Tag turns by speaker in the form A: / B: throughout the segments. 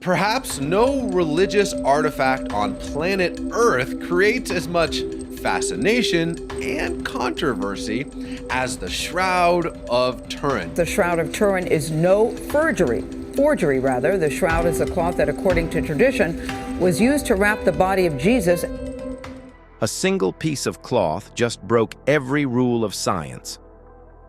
A: Perhaps no religious artifact on planet Earth creates as much fascination and controversy as the Shroud of Turin.
B: The Shroud of Turin is no forgery. The shroud is a cloth that, according to tradition, was used to wrap the body of Jesus.
C: A single piece of cloth just broke every rule of science.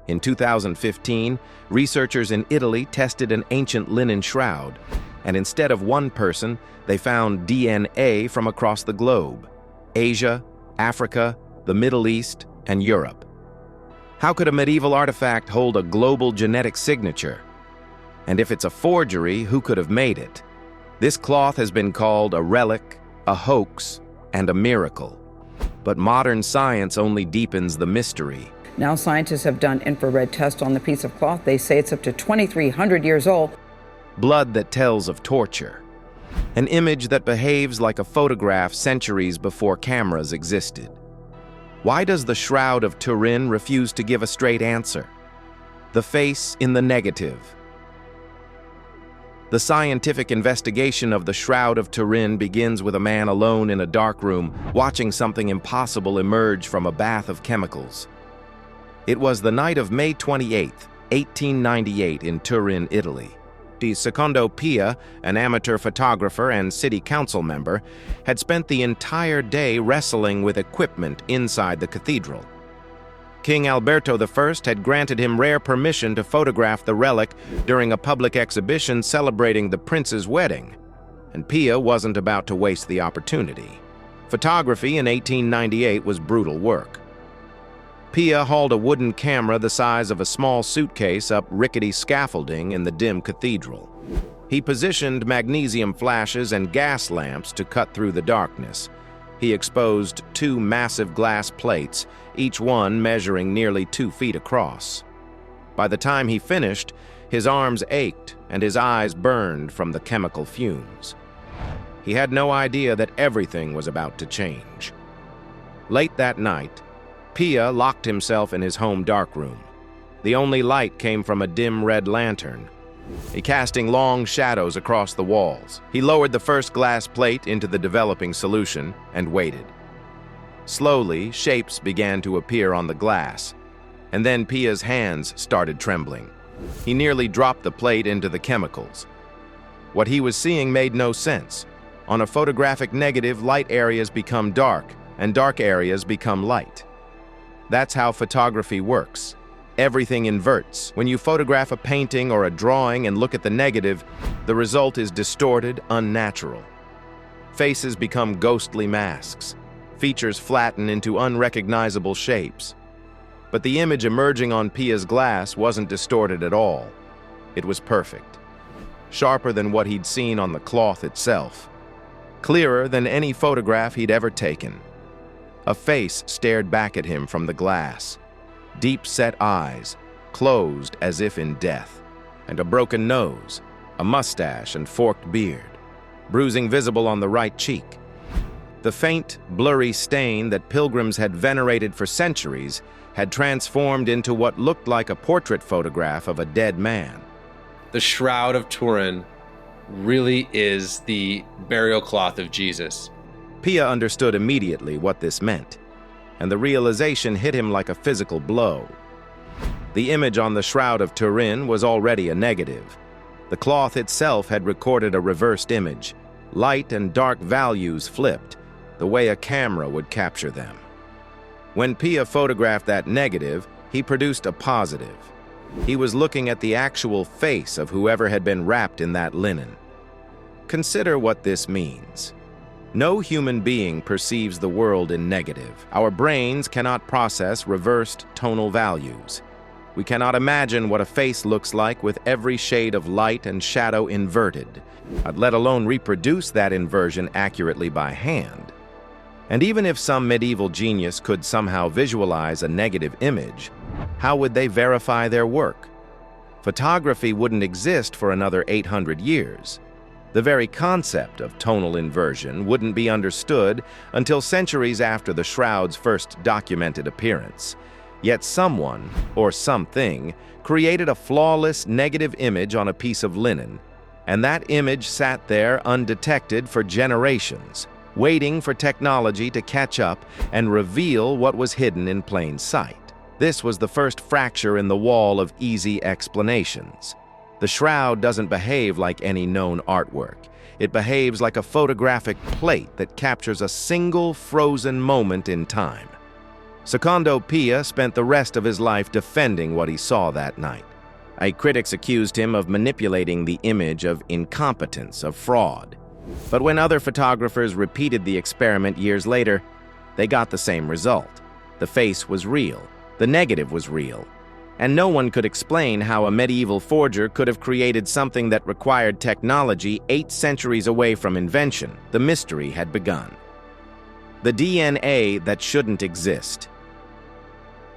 C: In 2015, researchers in Italy tested an ancient linen shroud, and instead of one person, they found DNA from across the globe: Asia, Africa, the Middle East, and Europe. How could a medieval artifact hold a global genetic signature? And if it's a forgery, who could have made it? This cloth has been called a relic, a hoax, and a miracle. But modern science only deepens the mystery.
B: Now scientists have done infrared tests on the piece of cloth. They say it's up to 2,300 years old.
C: Blood that tells of torture. An image that behaves like a photograph centuries before cameras existed. Why does the Shroud of Turin refuse to give a straight answer? The face in the negative. The scientific investigation of the Shroud of Turin begins with a man alone in a dark room, watching something impossible emerge from a bath of chemicals. It was the night of May 28, 1898 in Turin, Italy. Secondo Pia, an amateur photographer and city council member, had spent the entire day wrestling with equipment inside the cathedral. King Alberto I had granted him rare permission to photograph the relic during a public exhibition celebrating the prince's wedding, and Pia wasn't about to waste the opportunity. Photography in 1898 was brutal work. Pia hauled a wooden camera the size of a small suitcase up rickety scaffolding in the dim cathedral. He positioned magnesium flashes and gas lamps to cut through the darkness. He exposed two massive glass plates, each one measuring nearly 2 feet across. By the time he finished, his arms ached and his eyes burned from the chemical fumes. He had no idea that everything was about to change. Late that night, Pia locked himself in his home darkroom. The only light came from a dim red lantern, casting long shadows across the walls. He lowered the first glass plate into the developing solution and waited. Slowly, shapes began to appear on the glass, and then Pia's hands started trembling. He nearly dropped the plate into the chemicals. What he was seeing made no sense. On a photographic negative, light areas become dark, and dark areas become light. That's how photography works. Everything inverts. When you photograph a painting or a drawing and look at the negative, the result is distorted, unnatural. Faces become ghostly masks. Features flatten into unrecognizable shapes. But the image emerging on Pia's glass wasn't distorted at all. It was perfect. Sharper than what he'd seen on the cloth itself. Clearer than any photograph he'd ever taken. A face stared back at him from the glass. Deep-set eyes, closed as if in death, and a broken nose, a mustache and forked beard, bruising visible on the right cheek. The faint, blurry stain that pilgrims had venerated for centuries had transformed into what looked like a portrait photograph of a dead man.
A: The Shroud of Turin really is the burial cloth of Jesus.
C: Pia understood immediately what this meant, and the realization hit him like a physical blow. The image on the Shroud of Turin was already a negative. The cloth itself had recorded a reversed image, light and dark values flipped, the way a camera would capture them. When Pia photographed that negative, he produced a positive. He was looking at the actual face of whoever had been wrapped in that linen. Consider what this means. No human being perceives the world in negative. Our brains cannot process reversed tonal values. We cannot imagine what a face looks like with every shade of light and shadow inverted, let alone reproduce that inversion accurately by hand. And even if some medieval genius could somehow visualize a negative image, how would they verify their work? Photography wouldn't exist for another 800 years. The very concept of tonal inversion wouldn't be understood until centuries after the shroud's first documented appearance. Yet someone, or something, created a flawless negative image on a piece of linen, And that image sat there undetected for generations, waiting for technology to catch up and reveal what was hidden in plain sight. This was the first fracture in the wall of easy explanations. The shroud doesn't behave like any known artwork. It behaves like a photographic plate that captures a single frozen moment in time. Secondo Pia spent the rest of his life defending what he saw that night. Critics accused him of manipulating the image, of incompetence, of fraud. But when other photographers repeated the experiment years later, they got the same result. The face was real. The negative was real. And no one could explain how a medieval forger could have created something that required technology 8 centuries away from invention. The mystery had begun. The DNA that shouldn't exist.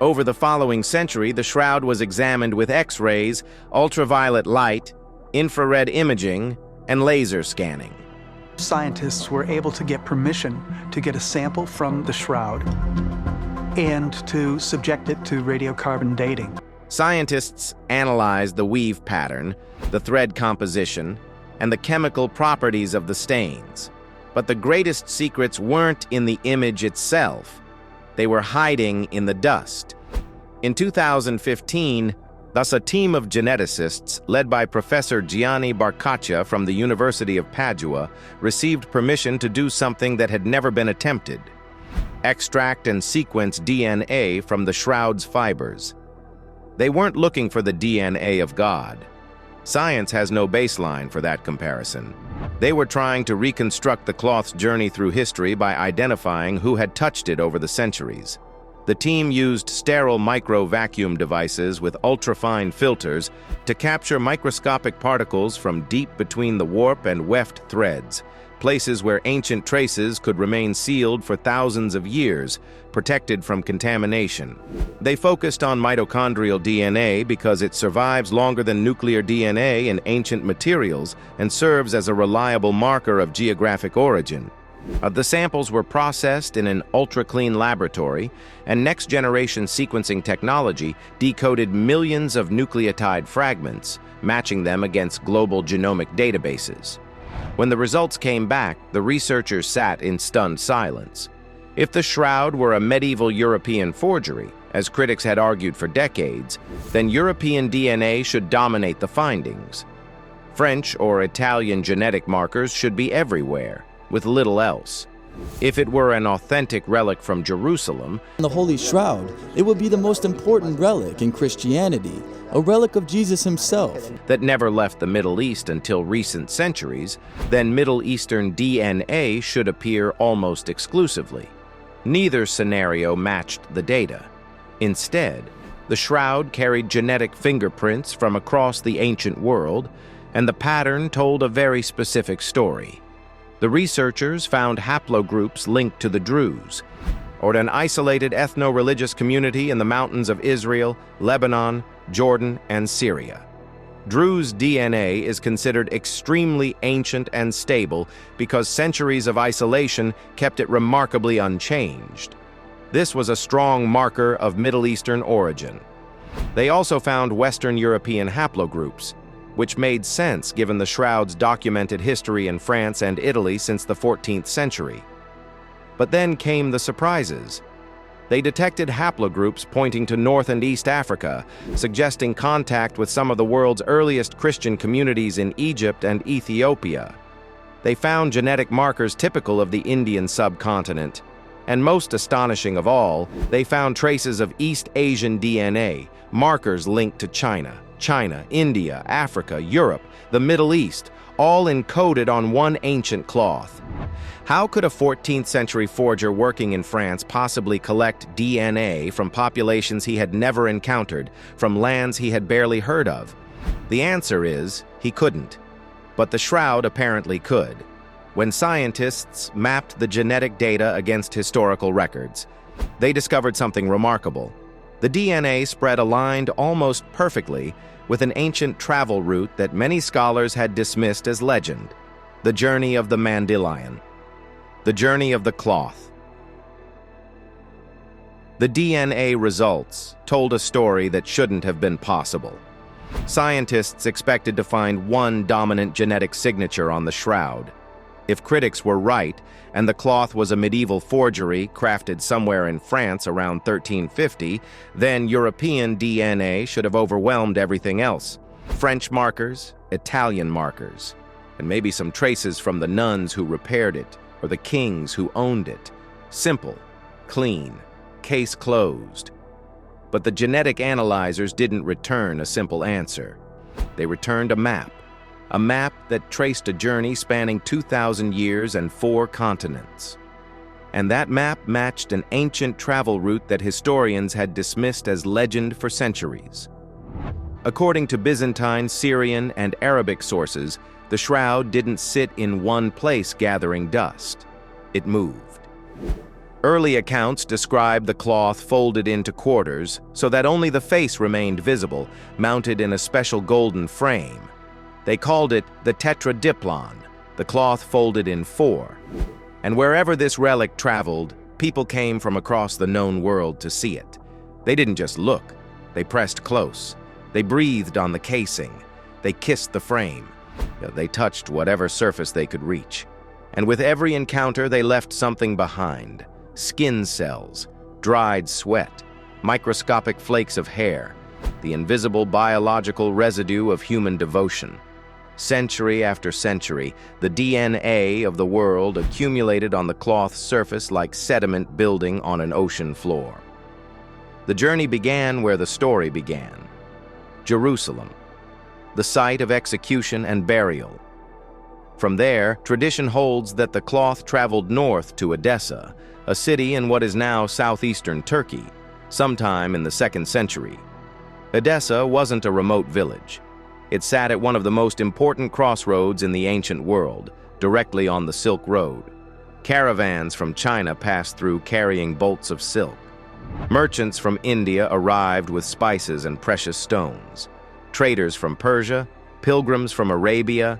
C: Over the following century, the shroud was examined with X-rays, ultraviolet light, infrared imaging, and laser scanning.
D: Scientists were able to get permission to get a sample from the shroud and to subject it to radiocarbon dating.
C: Scientists analyzed the weave pattern, the thread composition, and the chemical properties of the stains. But the greatest secrets weren't in the image itself. They were hiding in the dust. In 2015, thus a team of geneticists led by Professor Gianni Barcaccia from the University of Padua received permission to do something that had never been attempted: extract and sequence DNA from the shroud's fibers. They weren't looking for the DNA of God. Science has no baseline for that comparison. They were trying to reconstruct the cloth's journey through history by identifying who had touched it over the centuries. The team used sterile micro-vacuum devices with ultrafine filters to capture microscopic particles from deep between the warp and weft threads, places where ancient traces could remain sealed for thousands of years, protected from contamination. They focused on mitochondrial DNA because it survives longer than nuclear DNA in ancient materials and serves as a reliable marker of geographic origin. The samples were processed in an ultra-clean laboratory, and next-generation sequencing technology decoded millions of nucleotide fragments, matching them against global genomic databases. When the results came back, the researchers sat in stunned silence. If the shroud were a medieval European forgery, as critics had argued for decades, then European DNA should dominate the findings. French or Italian genetic markers should be everywhere, with little else. If it were an authentic relic from Jerusalem,
E: The Holy Shroud, it would be the most important relic in Christianity, a relic of Jesus himself.
C: that never left the Middle East until recent centuries, then Middle Eastern DNA should appear almost exclusively. Neither scenario matched the data. Instead, the shroud carried genetic fingerprints from across the ancient world, and the pattern told a very specific story. The researchers found haplogroups linked to the Druze, or an isolated ethno-religious community in the mountains of Israel, Lebanon, Jordan, and Syria. Druze DNA is considered extremely ancient and stable because centuries of isolation kept it remarkably unchanged. This was a strong marker of Middle Eastern origin. They also found Western European haplogroups, which made sense given the shroud's documented history in France and Italy since the 14th century. But then came the surprises. They detected haplogroups pointing to North and East Africa, suggesting contact with some of the world's earliest Christian communities in Egypt and Ethiopia. They found genetic markers typical of the Indian subcontinent. And most astonishing of all, they found traces of East Asian DNA, markers linked to China, India, Africa, Europe, the Middle East, all encoded on one ancient cloth. How could a 14th century forger working in France possibly collect DNA from populations he had never encountered, from lands he had barely heard of? The answer is, he couldn't. But the shroud apparently could. When scientists mapped the genetic data against historical records, they discovered something remarkable. The DNA spread aligned almost perfectly with an ancient travel route that many scholars had dismissed as legend: the journey of the Dandelion, the journey of the cloth. The DNA results told a story that shouldn't have been possible. Scientists expected to find one dominant genetic signature on the shroud. If critics were right, and the cloth was a medieval forgery crafted somewhere in France around 1350, then European DNA should have overwhelmed everything else. French markers, Italian markers, and maybe some traces from the nuns who repaired it, or the kings who owned it. Simple, clean, case closed. But the genetic analyzers didn't return a simple answer. They returned a map that traced a journey spanning 2,000 years and 4 continents. And that map matched an ancient travel route that historians had dismissed as legend for centuries. According to Byzantine, Syrian, and Arabic sources, the shroud didn't sit in one place gathering dust. It moved. Early accounts describe the cloth folded into quarters so that only the face remained visible, mounted in a special golden frame. They called it the tetradiplon, the cloth folded in 4. And wherever this relic traveled, people came from across the known world to see it. They didn't just look, they pressed close. They breathed on the casing. They kissed the frame. They touched whatever surface they could reach. And with every encounter, they left something behind. Skin cells, dried sweat, microscopic flakes of hair, the invisible biological residue of human devotion. Century after century, the DNA of the world accumulated on the cloth's surface like sediment building on an ocean floor. The journey began where the story began. Jerusalem, the site of execution and burial. From there, tradition holds that the cloth traveled north to Edessa, a city in what is now southeastern Turkey, sometime in the 2nd century. Edessa wasn't a remote village. It sat at one of the most important crossroads in the ancient world, directly on the Silk Road. Caravans from China passed through carrying bolts of silk. Merchants from India arrived with spices and precious stones. Traders from Persia, pilgrims from Arabia,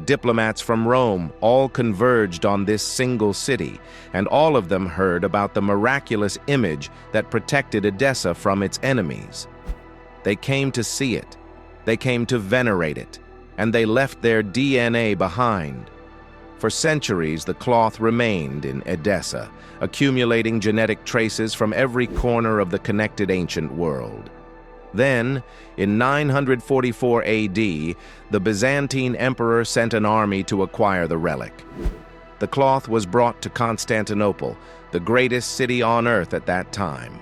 C: diplomats from Rome all converged on this single city, and all of them heard about the miraculous image that protected Edessa from its enemies. They came to see it, they came to venerate it, and they left their DNA behind. For centuries, the cloth remained in Edessa, accumulating genetic traces from every corner of the connected ancient world. Then, in 944 AD, the Byzantine emperor sent an army to acquire the relic. The cloth was brought to Constantinople, the greatest city on earth at that time.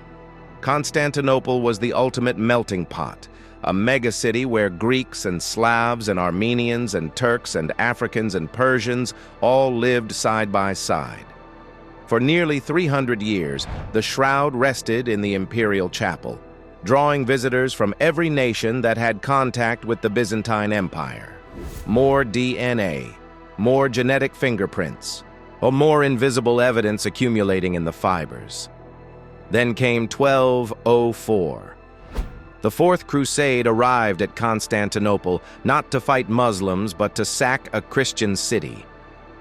C: Constantinople was the ultimate melting pot, a megacity where Greeks and Slavs and Armenians and Turks and Africans and Persians all lived side by side. For nearly 300 years, the shroud rested in the imperial chapel, drawing visitors from every nation that had contact with the Byzantine Empire. More DNA, more genetic fingerprints, or more invisible evidence accumulating in the fibers. Then came 1204. The Fourth Crusade arrived at Constantinople not to fight Muslims but to sack a Christian city.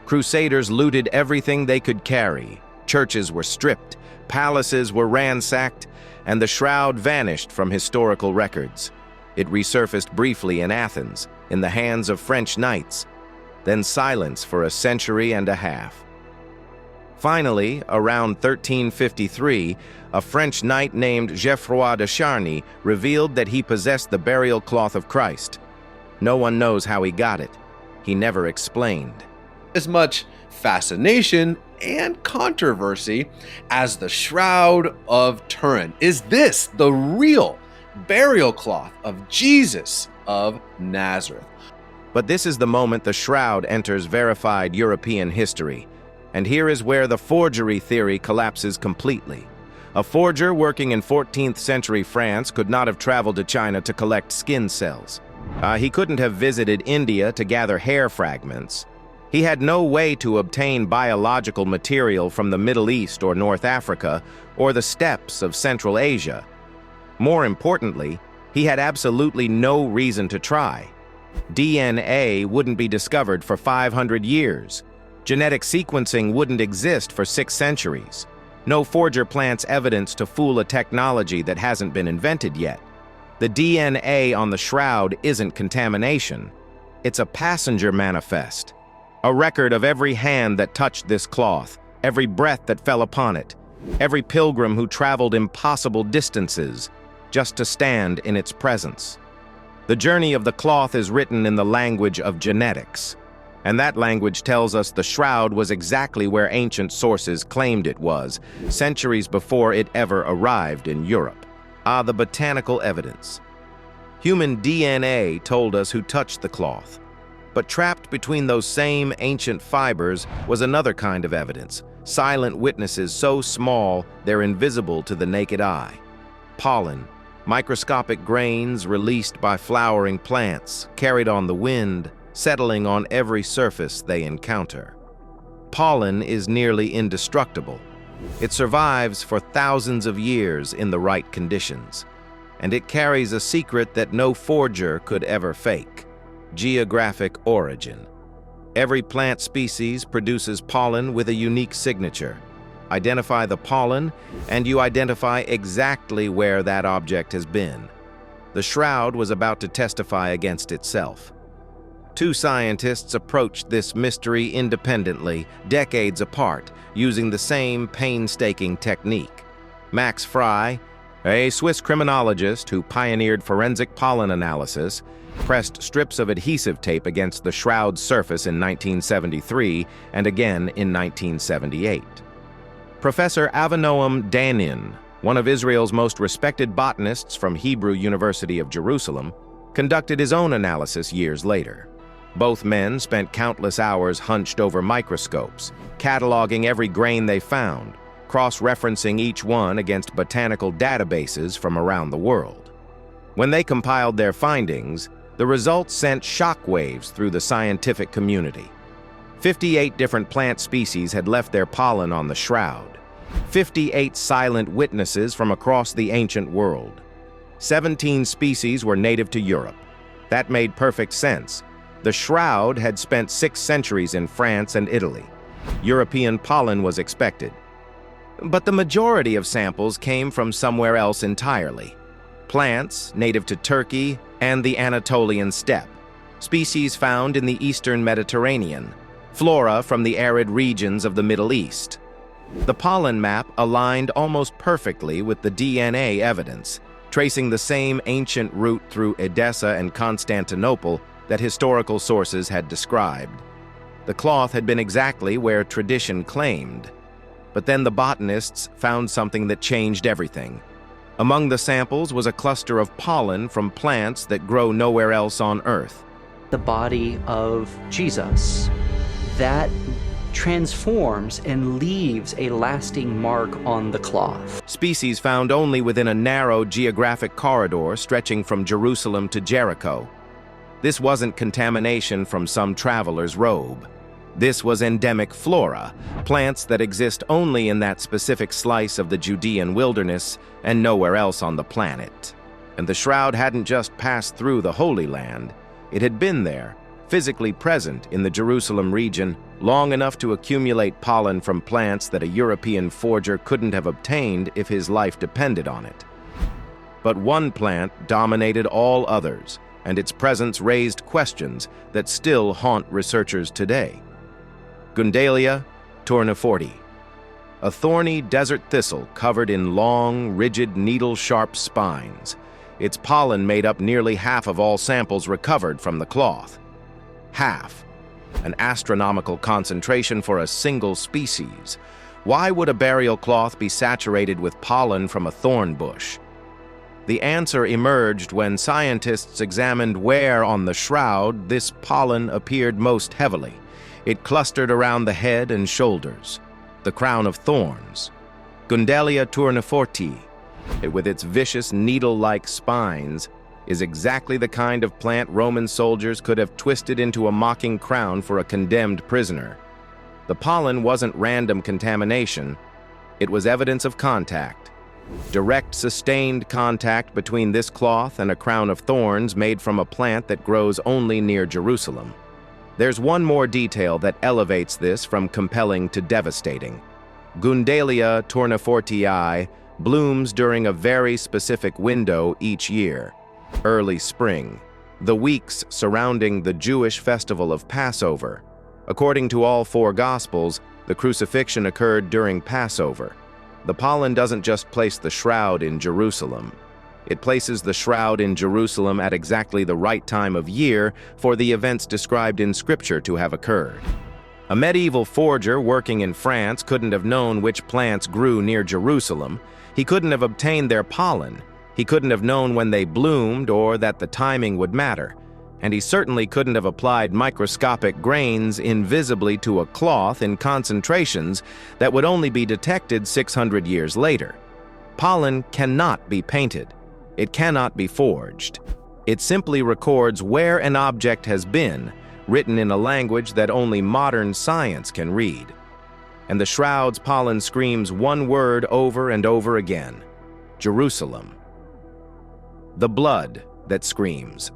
C: Crusaders looted everything they could carry. Churches were stripped, palaces were ransacked, and the shroud vanished from historical records. It resurfaced briefly in Athens, in the hands of French knights, then silence for a century and a half. Finally, around 1353, a French knight named Geoffroy de Charny revealed that he possessed the burial cloth of Christ. No one knows how he got it. He never explained.
A: As much fascination and controversy as the Shroud of Turin. Is this the real burial cloth of Jesus of Nazareth?
C: But this is the moment the shroud enters verified European history. And here is where the forgery theory collapses completely. A forger working in 14th century France could not have traveled to China to collect skin cells. He couldn't have visited India to gather hair fragments. He had no way to obtain biological material from the Middle East or North Africa or the steppes of Central Asia. More importantly, he had absolutely no reason to try. DNA wouldn't be discovered for 500 years. Genetic sequencing wouldn't exist for 6 centuries. No forger plants evidence to fool a technology that hasn't been invented yet. The DNA on the shroud isn't contamination. It's a passenger manifest, a record of every hand that touched this cloth, every breath that fell upon it, every pilgrim who traveled impossible distances just to stand in its presence. The journey of the cloth is written in the language of genetics, and that language tells us the shroud was exactly where ancient sources claimed it was, centuries before it ever arrived in Europe. The botanical evidence. Human DNA told us who touched the cloth, but trapped between those same ancient fibers was another kind of evidence, silent witnesses so small they're invisible to the naked eye. Pollen, microscopic grains released by flowering plants, carried on the wind, settling on every surface they encounter. Pollen is nearly indestructible. It survives for thousands of years in the right conditions, and it carries a secret that no forger could ever fake: geographic origin. Every plant species produces pollen with a unique signature. Identify the pollen, and you identify exactly where that object has been. The shroud was about to testify against itself. Two scientists approached this mystery independently, decades apart, using the same painstaking technique. Max Frey, a Swiss criminologist who pioneered forensic pollen analysis, pressed strips of adhesive tape against the shroud's surface in 1973 and again in 1978. Professor Avinoam Danin, one of Israel's most respected botanists from Hebrew University of Jerusalem, conducted his own analysis years later. Both men spent countless hours hunched over microscopes, cataloging every grain they found, cross-referencing each one against botanical databases from around the world. When they compiled their findings, the results sent shockwaves through the scientific community. 58 different plant species had left their pollen on the shroud. 58 silent witnesses from across the ancient world. 17 species were native to Europe. That made perfect sense. The shroud had spent 6 centuries in France and Italy. European pollen was expected. But the majority of samples came from somewhere else entirely. Plants native to Turkey and the Anatolian steppe, species found in the eastern Mediterranean, flora from the arid regions of the Middle East. The pollen map aligned almost perfectly with the DNA evidence, tracing the same ancient route through Edessa and Constantinople that historical sources had described. The cloth had been exactly where tradition claimed. But then the botanists found something that changed everything. Among the samples was a cluster of pollen from plants that grow nowhere else on Earth.
F: The body of Jesus that transforms and leaves a lasting mark on the cloth.
C: Species found only within a narrow geographic corridor stretching from Jerusalem to Jericho. This wasn't contamination from some traveler's robe. This was endemic flora, plants that exist only in that specific slice of the Judean wilderness and nowhere else on the planet. And the shroud hadn't just passed through the Holy Land. It had been there, physically present in the Jerusalem region, long enough to accumulate pollen from plants that a European forger couldn't have obtained if his life depended on it. But one plant dominated all others, and its presence raised questions that still haunt researchers today. Gundalia tourneforti, a thorny desert thistle covered in long, rigid, needle-sharp spines. Its pollen made up nearly half of all samples recovered from the cloth. Half. An astronomical concentration for a single species. Why would a burial cloth be saturated with pollen from a thorn bush? The answer emerged when scientists examined where on the shroud this pollen appeared most heavily. It clustered around the head and shoulders, the crown of thorns. Gundalia tourneforti, with its vicious needle-like spines, is exactly the kind of plant Roman soldiers could have twisted into a mocking crown for a condemned prisoner. The pollen wasn't random contamination, it was evidence of contact. Direct, sustained contact between this cloth and a crown of thorns made from a plant that grows only near Jerusalem. There's one more detail that elevates this from compelling to devastating. Gundalia tournefortii blooms during a very specific window each year. Early spring, the weeks surrounding the Jewish festival of Passover. According to all four Gospels, the crucifixion occurred during Passover. The pollen doesn't just place the shroud in Jerusalem. It places the shroud in Jerusalem at exactly the right time of year for the events described in Scripture to have occurred. A medieval forger working in France couldn't have known which plants grew near Jerusalem. He couldn't have obtained their pollen. He couldn't have known when they bloomed or that the timing would matter. And he certainly couldn't have applied microscopic grains invisibly to a cloth in concentrations that would only be detected 600 years later. Pollen cannot be painted. It cannot be forged. It simply records where an object has been, written in a language that only modern science can read. And the shroud's pollen screams one word over and over again: Jerusalem. The blood that screams.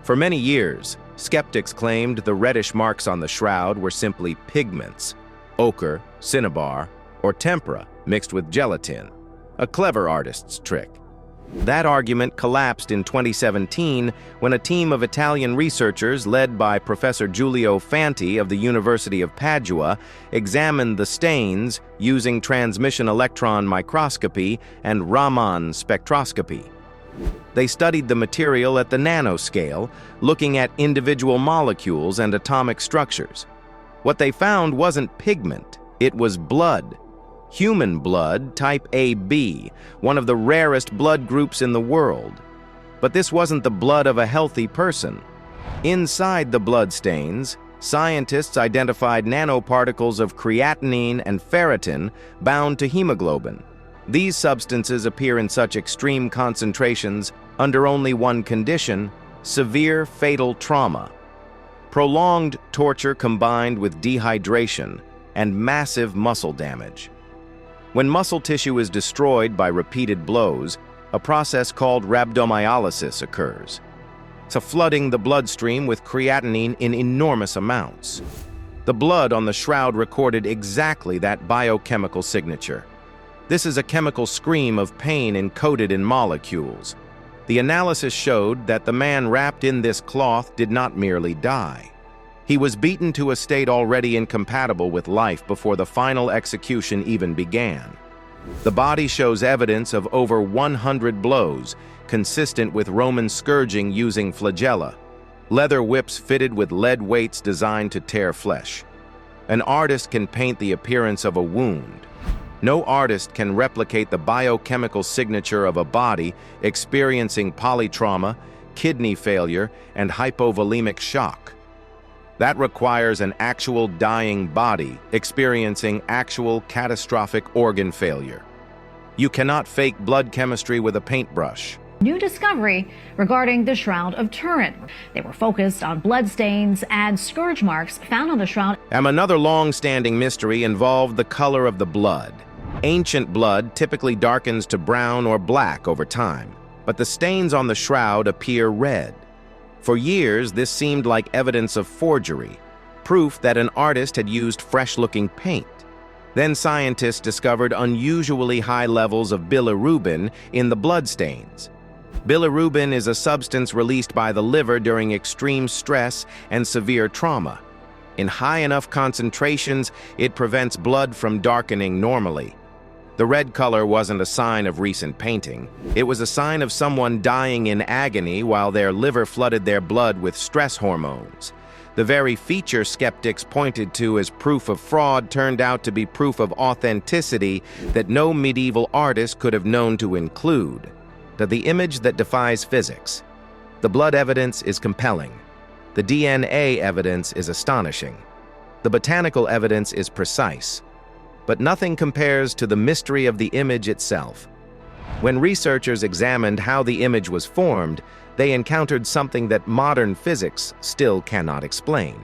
C: For many years, skeptics claimed the reddish marks on the shroud were simply pigments, ochre, cinnabar, or tempera mixed with gelatin, a clever artist's trick. That argument collapsed in 2017 when a team of Italian researchers led by Professor Giulio Fanti of the University of Padua examined the stains using transmission electron microscopy and Raman spectroscopy. They studied the material at the nanoscale, looking at individual molecules and atomic structures. What they found wasn't pigment, it was blood. Human blood, type AB, one of the rarest blood groups in the world. But this wasn't the blood of a healthy person. Inside the blood stains, scientists identified nanoparticles of creatinine and ferritin bound to hemoglobin. These substances appear in such extreme concentrations under only one condition: severe fatal trauma. Prolonged torture combined with dehydration and massive muscle damage. When muscle tissue is destroyed by repeated blows, a process called rhabdomyolysis occurs. It's flooding the bloodstream with creatinine in enormous amounts. The blood on the shroud recorded exactly that biochemical signature. This is a chemical scream of pain encoded in molecules. The analysis showed that the man wrapped in this cloth did not merely die. He was beaten to a state already incompatible with life before the final execution even began. The body shows evidence of over 100 blows, consistent with Roman scourging using flagella, leather whips fitted with lead weights designed to tear flesh. An artist can paint the appearance of a wound. No artist can replicate the biochemical signature of a body experiencing polytrauma, kidney failure, and hypovolemic shock. That requires an actual dying body experiencing actual catastrophic organ failure. You cannot fake blood chemistry with a paintbrush.
G: New discovery regarding the Shroud of Turin. They were focused on bloodstains and scourge marks found on the shroud.
C: Another long-standing mystery involved the color of the blood. Ancient blood typically darkens to brown or black over time, but the stains on the shroud appear red. For years, this seemed like evidence of forgery, proof that an artist had used fresh-looking paint. Then scientists discovered unusually high levels of bilirubin in the bloodstains. Bilirubin is a substance released by the liver during extreme stress and severe trauma. In high enough concentrations, it prevents blood from darkening normally. The red color wasn't a sign of recent painting. It was a sign of someone dying in agony while their liver flooded their blood with stress hormones. The very feature skeptics pointed to as proof of fraud turned out to be proof of authenticity that no medieval artist could have known to include. The image that defies physics. The blood evidence is compelling. The DNA evidence is astonishing. The botanical evidence is precise. But nothing compares to the mystery of the image itself. When researchers examined how the image was formed, they encountered something that modern physics still cannot explain.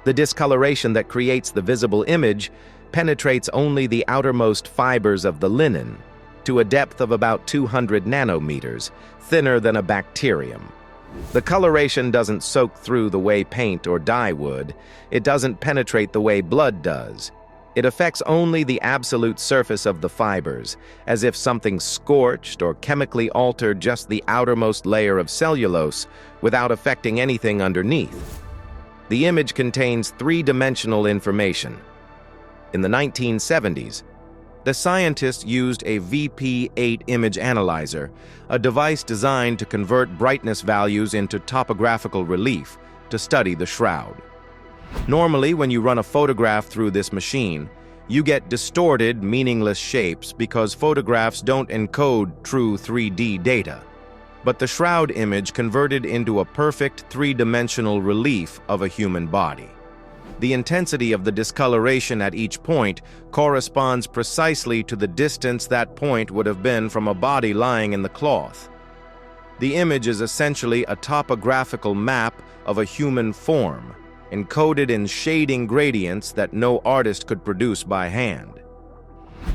C: The discoloration that creates the visible image penetrates only the outermost fibers of the linen, to a depth of about 200 nanometers, thinner than a bacterium. The coloration doesn't soak through the way paint or dye would. It doesn't penetrate the way blood does. It affects only the absolute surface of the fibers, as if something scorched or chemically altered just the outermost layer of cellulose without affecting anything underneath. The image contains three-dimensional information. In the 1970s, the scientists used a VP8 image analyzer, a device designed to convert brightness values into topographical relief, to study the shroud. Normally, when you run a photograph through this machine, you get distorted, meaningless shapes because photographs don't encode true 3D data. But the shroud image converted into a perfect three-dimensional relief of a human body. The intensity of the discoloration at each point corresponds precisely to the distance that point would have been from a body lying in the cloth. The image is essentially a topographical map of a human form, encoded in shading gradients that no artist could produce by hand.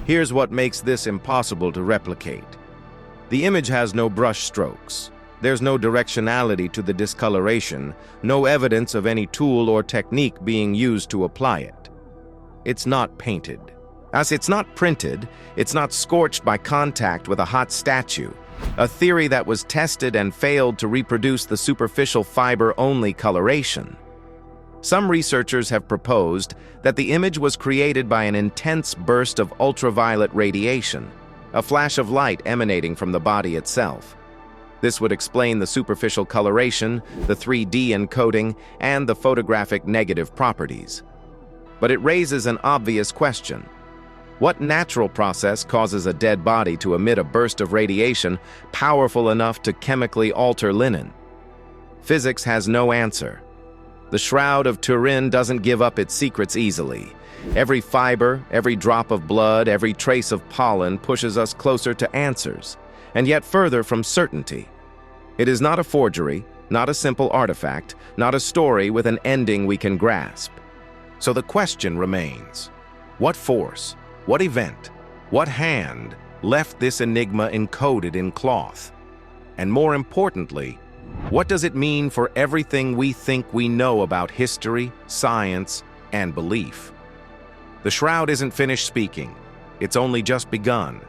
C: Here's what makes this impossible to replicate. The image has no brush strokes. There's no directionality to the discoloration, no evidence of any tool or technique being used to apply it. It's not painted. As it's not printed, it's not scorched by contact with a hot statue, a theory that was tested and failed to reproduce the superficial fiber-only coloration. Some researchers have proposed that the image was created by an intense burst of ultraviolet radiation, a flash of light emanating from the body itself. This would explain the superficial coloration, the 3D encoding, and the photographic negative properties. But it raises an obvious question. What natural process causes a dead body to emit a burst of radiation powerful enough to chemically alter linen? Physics has no answer. The Shroud of Turin doesn't give up its secrets easily. Every fiber, every drop of blood, every trace of pollen pushes us closer to answers, and yet further from certainty. It is not a forgery, not a simple artifact, not a story with an ending we can grasp. So the question remains: what force, what event, what hand left this enigma encoded in cloth? And more importantly, what does it mean for everything we think we know about history, science, and belief? The Shroud isn't finished speaking. It's only just begun.